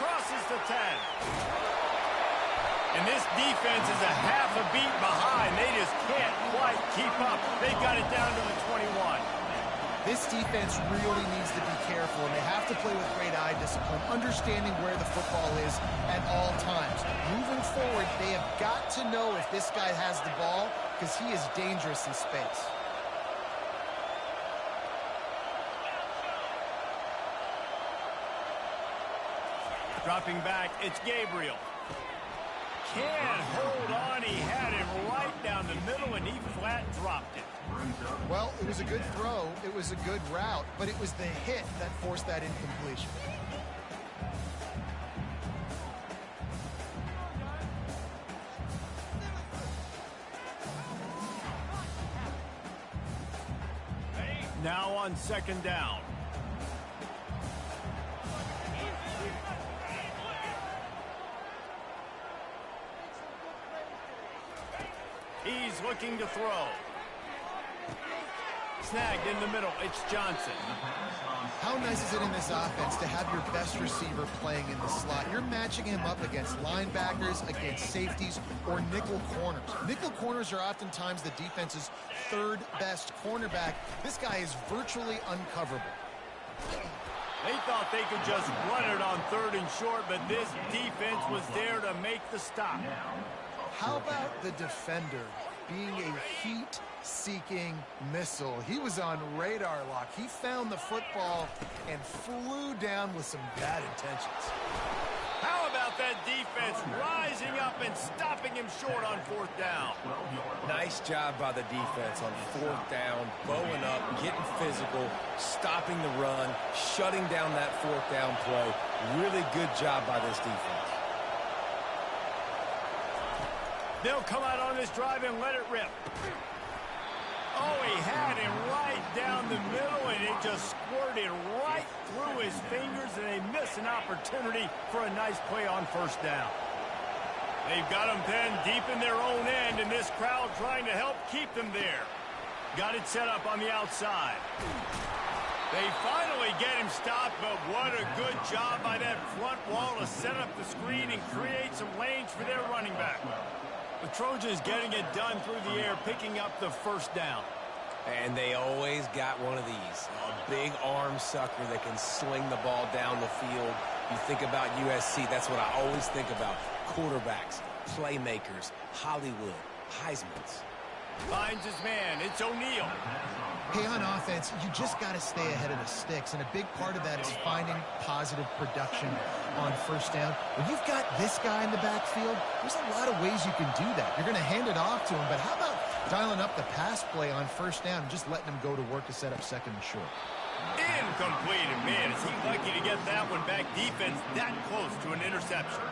A: Crosses the 10. And this defense is a half a beat behind. They just can't quite keep up. They've got it down to the 21.
B: This defense really needs to be careful, and they have to play with great eye discipline, understanding where the football is at all times. Moving forward, they have got to know if this guy has the ball, because he is dangerous in space.
A: Dropping back, it's Gabriel. Can't hold on. He had it right down the middle, and he flat dropped it.
B: Well, it was a good throw. It was a good route, but it was the hit that forced that incompletion.
A: Now on 2nd down. He's looking to throw. Snagged in the middle. It's Johnson.
B: How nice is it in this offense to have your best receiver playing in the slot? You're matching him up against linebackers, against safeties, or nickel corners. Nickel corners are oftentimes the defense's 3rd best cornerback. This guy is virtually uncoverable.
A: They thought they could just run it on 3rd and short, but this defense was there to make the stop.
B: How about the defender being a heat-seeking missile? He was on radar lock. He found the football and flew down with some bad intentions.
A: How about that defense rising up and stopping him short on 4th down?
C: Nice job by the defense on 4th down, bowing up, getting physical, stopping the run, shutting down that 4th down play. Really good job by this defense.
A: They'll come out on this drive and let it rip. Oh, he had him right down the middle, and it just squirted right through his fingers, and they miss an opportunity for a nice play on first down. They've got them then deep in their own end, and this crowd trying to help keep them there. Got it set up on the outside. They finally get him stopped, but what a good job by that front wall to set up the screen and create some lanes for their running back. The Trojans getting it done through the air, picking up the first down.
C: And they always got one of these, a big arm sucker that can sling the ball down the field. You think about USC, that's what I always think about. Quarterbacks, playmakers, Hollywood, Heismans.
A: Finds his man. It's O'Neal.
B: Hey, on offense, you just got to stay ahead of the sticks, and a big part of that is finding positive production on first down. When you've got this guy in the backfield, there's a lot of ways you can do that. You're going to hand it off to him, but how about dialing up the pass play on first down and just letting him go to work to set up second and short?
A: Incomplete, and man, is he lucky to get that one back. Defense that close to an interception.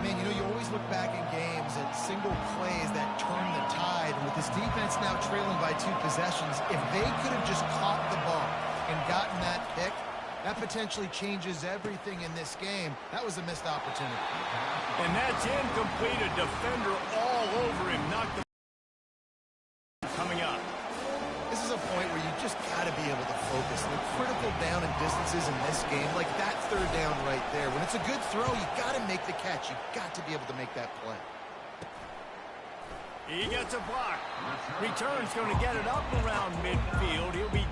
B: Man, you know, you always look back in games at single plays that turn the tide. And with this defense now trailing by 2 possessions, if they could have just caught the ball and gotten that pick, that potentially changes everything in this game. That was a missed opportunity.
A: And that's incomplete. A defender all over him. Knocked the coming up.
B: This is a point where you just got to be able to focus. The critical down and distances in this game, like that third down right there. When it's a good throw, you got to make the catch. You got to be able to make that play.
A: He gets a block. Return's going to get it up around midfield. He'll be